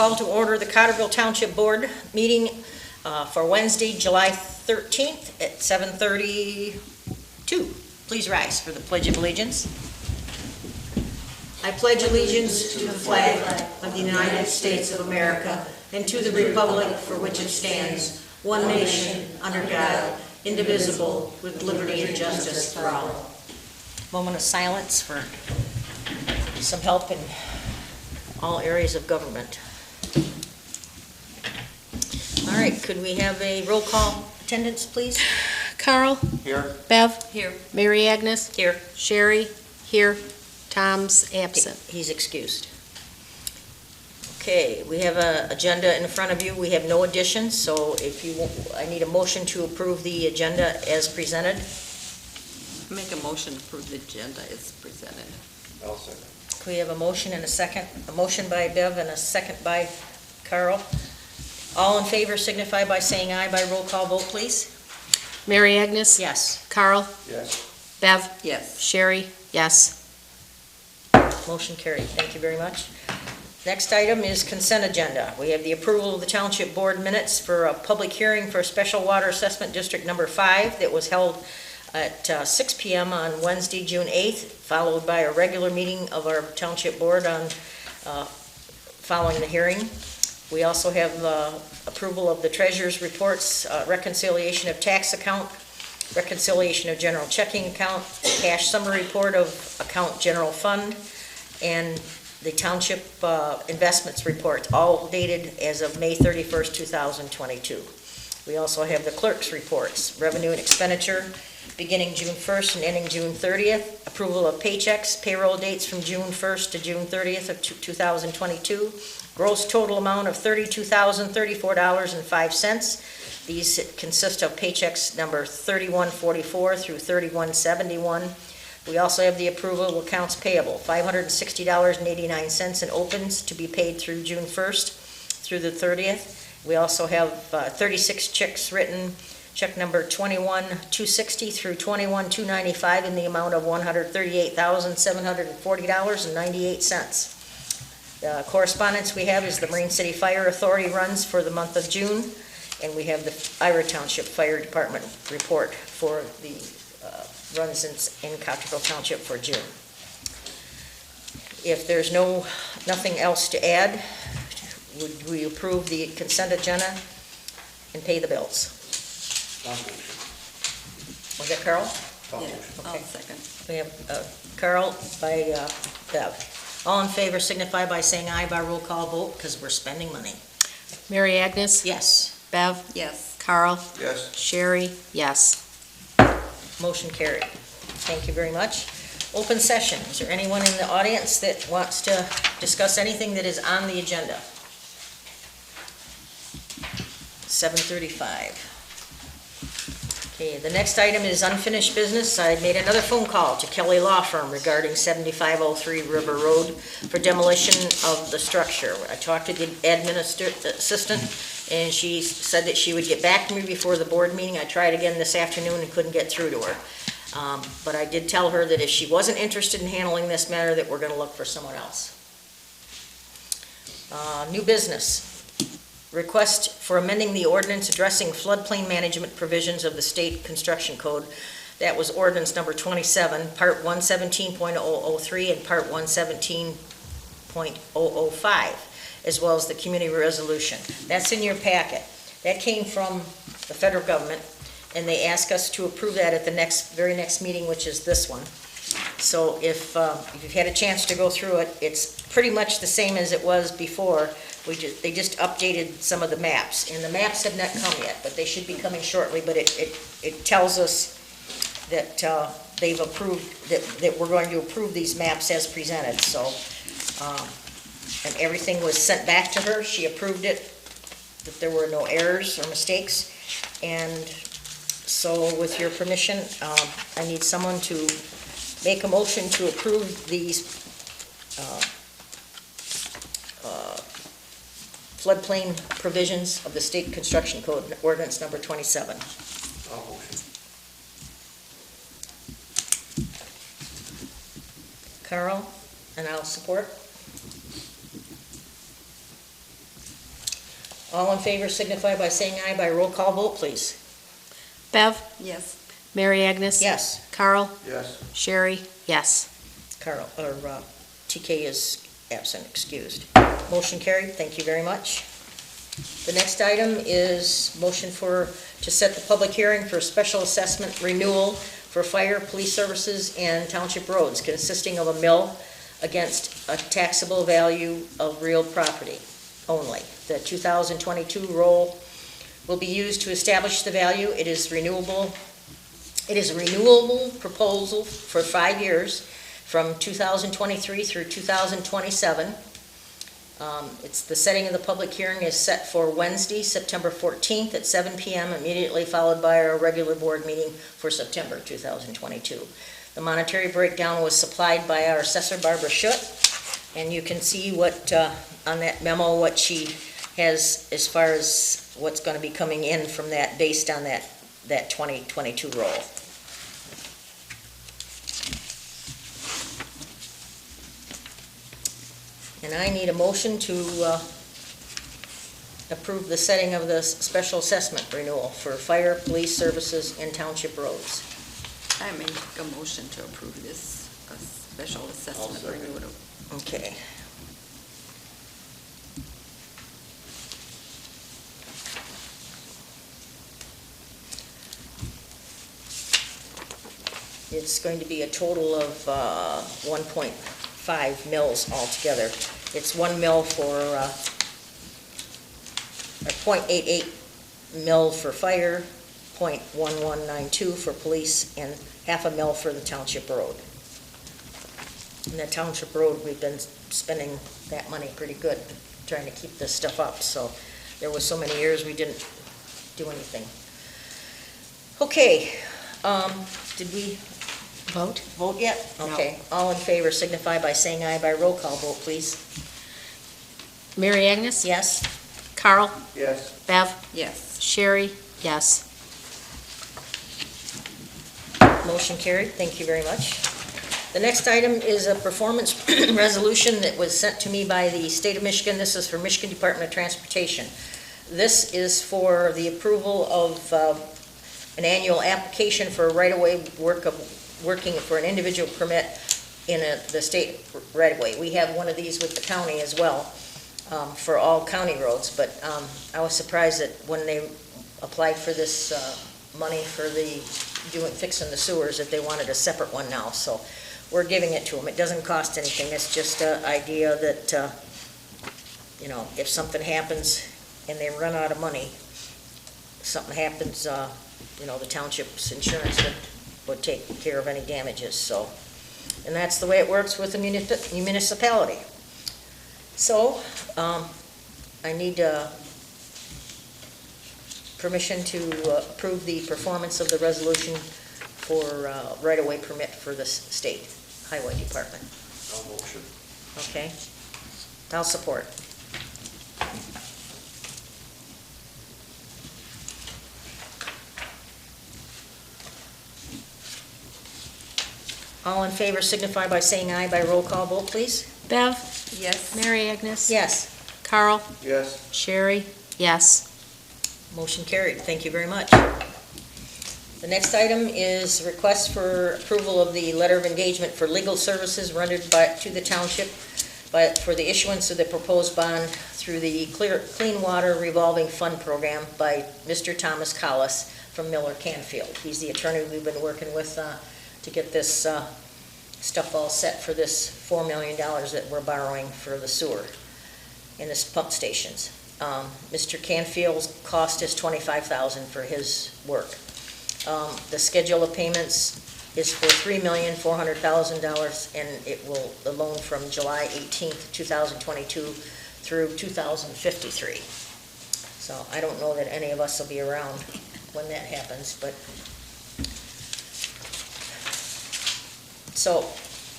Call to order the Cottrellville Township Board meeting for Wednesday, July 13th at 7:32. Please rise for the Pledge of Allegiance. I pledge allegiance to the flag of the United States of America and to the republic for which it stands, one nation, under God, indivisible, with liberty and justice for all. Moment of silence for some help in all areas of government. All right, could we have a roll call attendance, please? Carl? Here. Bev? Here. Mary Agnes? Here. Sherry? Here. Tom's absent. He's excused. Okay, we have an agenda in front of you. We have no additions, so if you, I need a motion to approve the agenda as presented. Make a motion to approve the agenda as presented. I'll second. We have a motion and a second, a motion by Bev and a second by Carl. All in favor signify by saying aye by roll call vote, please. Mary Agnes? Yes. Carl? Yes. Bev? Yes. Sherry? Yes. Motion carried. Thank you very much. Next item is consent agenda. We have the approval of the Township Board minutes for a public hearing for Special Water Assessment District Number 5 that was held at 6 p.m. on Wednesday, June 8th, followed by a regular meeting of our Township Board on following the hearing. We also have approval of the treasurer's reports, reconciliation of tax account, reconciliation of general checking account, cash summary report of account general fund, and the township investments report, all dated as of May 31st, 2022. We also have the clerk's reports, revenue and expenditure, beginning June 1st and ending June 30th, approval of paychecks, payroll dates from June 1st to June 30th of 2022, gross total amount of $32,034.05. These consist of paychecks number 3144 through 3171. We also have the approval of accounts payable, $560.89 in opens to be paid through June 1st through the 30th. We also have 36 checks written, check number 21-260 through 21-295 in the amount of $138,740.98. The correspondence we have is the Marine City Fire Authority runs for the month of June, and we have the Ira Township Fire Department report for the runs in Cottrellville Township for June. If there's nothing else to add, would we approve the consent agenda and pay the bills? Was that Carl? Yeah, I'll Okay. second. We have Carl by Bev. All in favor signify by saying aye by roll call vote, because we're spending money. Mary Agnes? Yes. Bev? Yes. Carl? Yes. Sherry? Yes. Motion carried. Thank you very much. Open session. Is there anyone in the audience that wants to discuss anything that is on the agenda? 7:35. Okay, the next item is unfinished business. I made another phone call to Kelly Law Firm regarding 7503 River Road for demolition of the structure. I talked to the admin assistant, and she said that she would get back to me before the board meeting. I tried again this afternoon and couldn't get through to her. But I did tell her that if she wasn't interested in handling this matter, that we're going to look for someone else. New business. Request for amending the ordinance addressing floodplain management provisions of the state construction code. That was ordinance number 27, part 117.003 and part 117.005, as well as the community resolution. That's in your packet. That came from the federal government, and they asked us to approve that at the very next meeting, which is this one. So if you've had a chance to go through it, it's pretty much the same as it was before. They just updated some of the maps, and the maps have not come yet, but they should be coming shortly. But it tells us that they've approved, that we're going to approve these maps as presented. So, and everything was sent back to her. She approved it, that there were no errors or mistakes. And so with your permission, I need someone to make a motion to approve these floodplain provisions of the state construction code, ordinance number 27. I'll motion. Carl, and I'll support. All in favor signify by saying aye by roll call vote, please. Bev? Yes. Mary Agnes? Yes, Carl? Yes. Sherry? Yes. Carl, or TK is absent, excused. Motion carried, thank you very much. The next item is motion to set the public hearing for special assessment renewal for fire, police services, and township roads consisting of a mill against a taxable value of real property only. The 2022 roll will be used to establish the value. It is renewable. It is a renewable proposal for 5 years from 2023 through 2027. It's the setting of the public hearing is set for Wednesday, September 14th at 7 p.m., immediately followed by our regular board meeting for September 2022. The monetary breakdown was supplied by our assessor, Barbara Schutt, and you can see what, on that memo, what she has as far as what's going to be coming in from that, based on that 2022 roll. And I need a motion to approve the setting of the special assessment renewal for fire, police services, and township roads. I make a motion to approve this special assessment second. renewal. Okay. It's going to be a total of 1.5 mills altogether. It's 1 mill for, or 0.88 mill for fire, 0.1192 for police, and half a mill for the township road. And the township road, we've been spending that money pretty good, trying to keep this stuff up, so there was so many years we didn't do anything. Okay, did we Vote? vote yet? No. Okay, all in favor signify by saying aye by roll call vote, please. Mary Agnes? Yes? Carl? Yes. Bev? Yes. Sherry? Yes. Motion carried, thank you very much. The next item is a performance resolution that was sent to me by the state of Michigan. This is for Michigan Department of Transportation. This is for the approval of an annual application for right-of-way working for an individual permit in the state right-of-way. We have one of these with the county as well, for all county roads, but I was surprised that when they applied for this money for fixing the sewers, that they wanted a separate one now, so we're giving it to them. It doesn't cost anything, it's just an idea that, you know, if something happens and they run out of money, something happens, you know, the township's insurance would take care of any damages, so. And that's the way it works with the municipality. So, I need permission to approve the performance of the resolution for right-of-way permit for the state highway department. I'll motion. Okay? I'll support. All in favor signify by saying aye by roll call vote, please. Bev? Yes. Mary Agnes? Yes. Carl? Yes. Sherry? Yes. Motion carried. Thank you very much. The next item is request for approval of the letter of engagement for legal services rendered to the township for the issuance of the proposed bond through the Clean Water Revolving Fund Program by Mr. Thomas Collis from Miller Canfield. He's the attorney we've been working with to get this stuff all set for this $4 million that we're borrowing for the sewer in this pump stations. Mr. Canfield's cost is $25,000 for his work. The schedule of payments is for $3,400,000, and the loan from July 18th, 2022 through 2053. So I don't know that any of us will be around when that happens, but so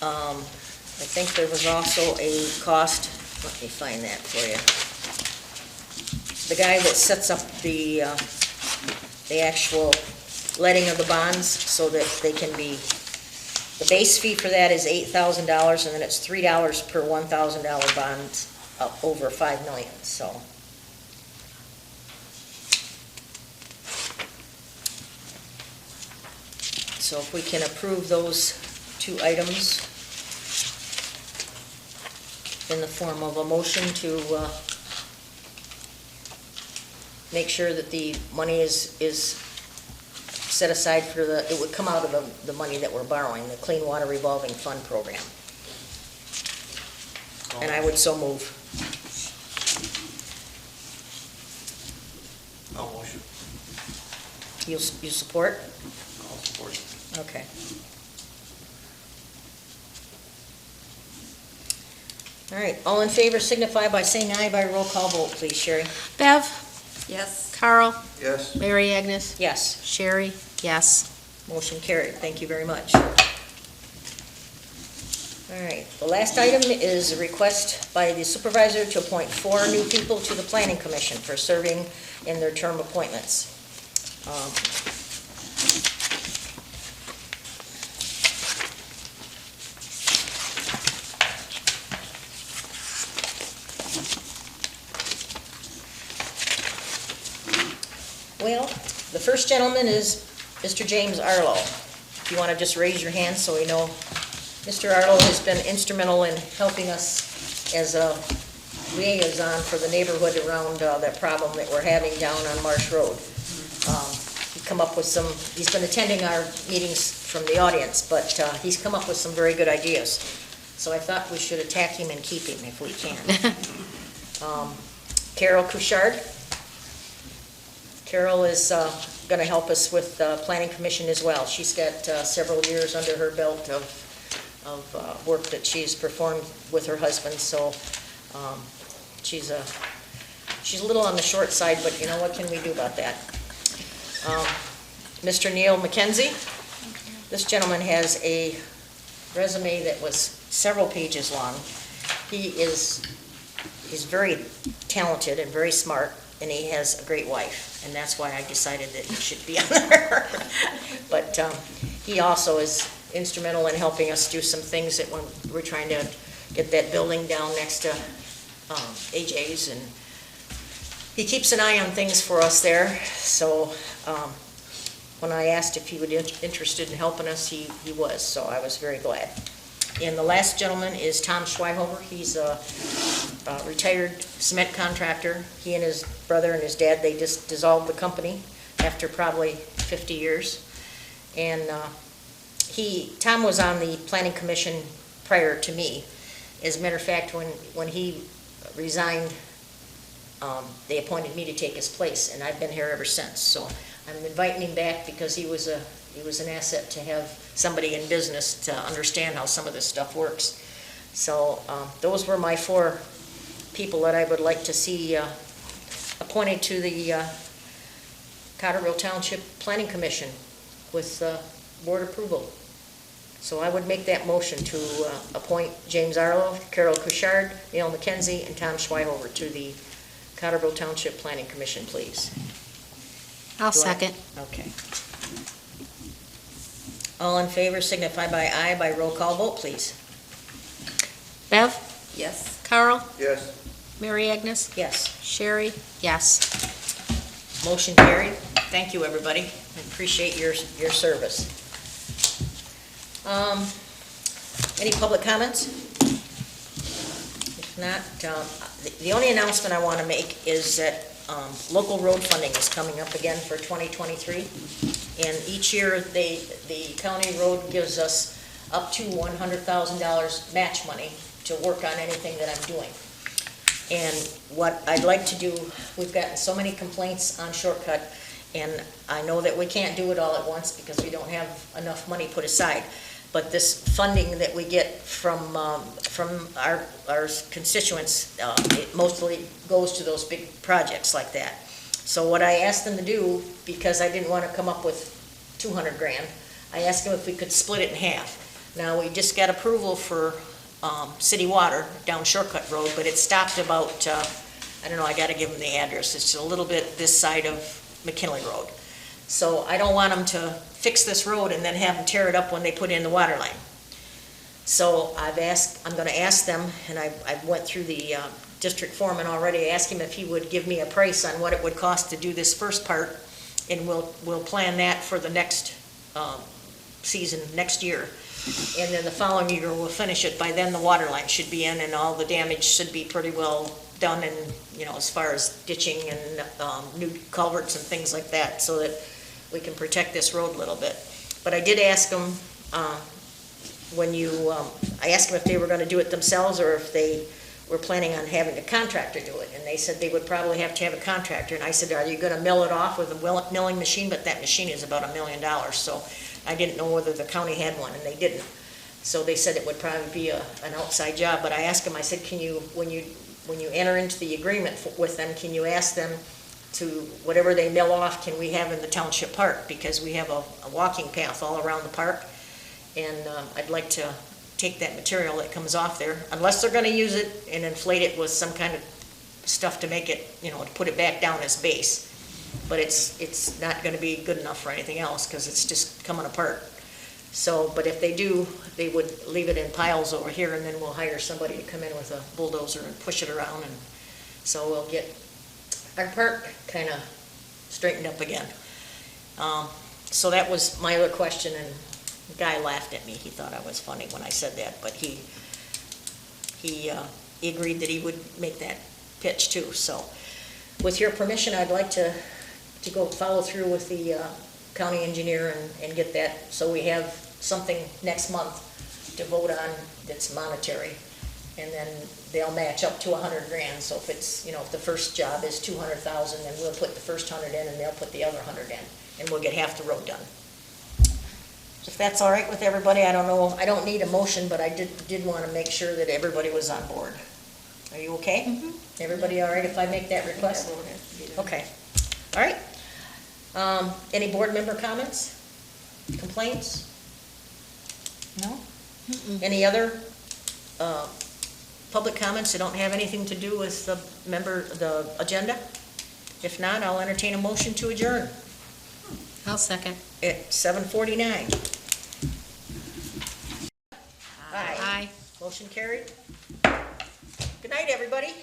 I think there was also a cost. Let me find that for you. The guy that sets up the actual letting of the bonds so that they can be, the base fee for that is $8,000, and then it's $3 per $1,000 bonds up over $5 million. So, and that's the way it works with the municipality. So, I don't know that any of us will be around when that happens, but so I think there was also a cost. Let me find that for you. The guy that sets up the actual letting of the bonds so that they can be, the base fee for that is $8,000, and then it's $3 per $1,000 bonds up over $5 million, so. So if we can approve those two items in the form of a motion to make sure that the money is set aside for it would come out of the money that we're borrowing, the Clean Water Revolving Fund Program. And I would so move. I'll motion. You support? I'll support. Okay. All right, all in favor signify by saying aye by roll call vote, please, Sherry. Bev? Yes. Carl? Yes. Mary Agnes? Yes, Sherry? Yes. motion carried. Thank you very much. All right, the last item is a request by the supervisor to appoint 4 new people to the Planning Commission for serving in their term appointments. Well, the first gentleman is Mr. James Arlo. If you want to just raise your hand so we know. Mr. Arlo has been instrumental in helping us as a liaison for the neighborhood around that problem that we're having down on Marsh Road. He's been attending our meetings from the audience, but he's come up with some very good ideas. So I thought we should attack him and keep him if we can. Carol Couchard. Carol is going to help us with Planning Commission as well. She's got several years under her belt of work that she's performed with her husband, so she's a little on the short side, but you know, what can we do about that? Mr. Neil McKenzie. This gentleman has a resume that was several pages long. He's very talented and very smart, and he has a great wife, and that's why I decided that he should be on there. But he also is instrumental in helping us do some things that when we're trying to get that building down next to AJ's, and he keeps an eye on things for us there. So when I asked if he would be interested in helping us, he was, so I was very glad. And the last gentleman is Tom Schweihofer. He's a retired cement contractor. He and his brother and his dad, they just dissolved the company after probably 50 years. And Tom was on the Planning Commission prior to me. As a matter of fact, when he resigned, they appointed me to take his place, and I've been here ever since. So I'm inviting him back because he was an asset to have somebody in business to understand how some of this stuff works. So those were my 4 people that I would like to see appointed to the Cottrellville Township Planning Commission with board approval. So I would make that motion to appoint James Arlo, Carol Couchard, Neil McKenzie, and Tom Schweihofer to the Cottrellville Township Planning Commission, please. I'll second. Okay. All in favor signify by aye by roll call vote, please. Bev? Yes. Carl? Yes. Mary Agnes? Yes, Sherry? Yes. motion carried. Thank you, everybody. I appreciate your service. Any public comments? If not, the only announcement I want to make is that local road funding is coming up again for 2023. And each year, the county road gives us up to $100,000 match money to work on anything that I'm doing. And what I'd like to do, we've gotten so many complaints on Shortcut, and I know that we can't do it all at once because we don't have enough money put aside. But this funding that we get from our constituents, it mostly goes to those big projects like that. So what I asked them to do, because I didn't want to come up with 200 grand, I asked them if we could split it in half. Now, we just got approval for city water down Shortcut Road, but it stopped about, I don't know, I got to give them the address. It's a little bit this side of McKinley Road. So I don't want them to fix this road and then have them tear it up when they put in the water line. So I'm going to ask them, and I went through the district foreman already, asked him if he would give me a price on what it would cost to do this first part, and we'll plan that for the next season next year. And then the following year, we'll finish it. By then, the water line should be in and all the damage should be pretty well done, and, as far as ditching and new culverts and things like that, so that we can protect this road a little bit. But I did ask them, I asked them if they were gonna do it themselves or if they were planning on having a contractor do it. And they said they would probably have to have a contractor. And I said, are you gonna mill it off with a milling machine? But that machine is about $1 million, so I didn't know whether the county had one, and they didn't. So they said it would probably be an outside job. But I asked them, I said, can you, when you enter into the agreement with them, can you ask them to, whatever they mill off, can we have in the township park? Because we have a walking path all around the park, and I'd like to take that material that comes off there, unless they're gonna use it and inflate it with some kind of stuff to make it, to put it back down as base. But it's not gonna be good enough for anything else, because it's just coming apart. So, but if they do, they would leave it in piles over here, and then we'll hire somebody to come in with a bulldozer and push it around, and so we'll get our park kind of straightened up again. So that was my other question, and the guy laughed at me. He thought I was funny when I said that, but he agreed that he would make that pitch too. So with your permission, I'd like to go follow through with the county engineer and get that, so we have something next month to vote on that's monetary. And then they'll match up to $100,000. So if it's, if the first job is $200,000, then we'll put the first 100 in, and they'll put the other 100 in, and we'll get half the road done. If that's all right with everybody, I don't know, I don't need a motion, but I did want to make sure that everybody was on board. Are you okay? Mm-hmm. Everybody all right if I make that request? Okay, all right. Any board member comments, complaints? No? Any other public comments that don't have anything to do with the agenda? If not, I'll entertain a motion to adjourn I'll second. at 7:49. Aye. Aye. Motion carried. Good night, everybody.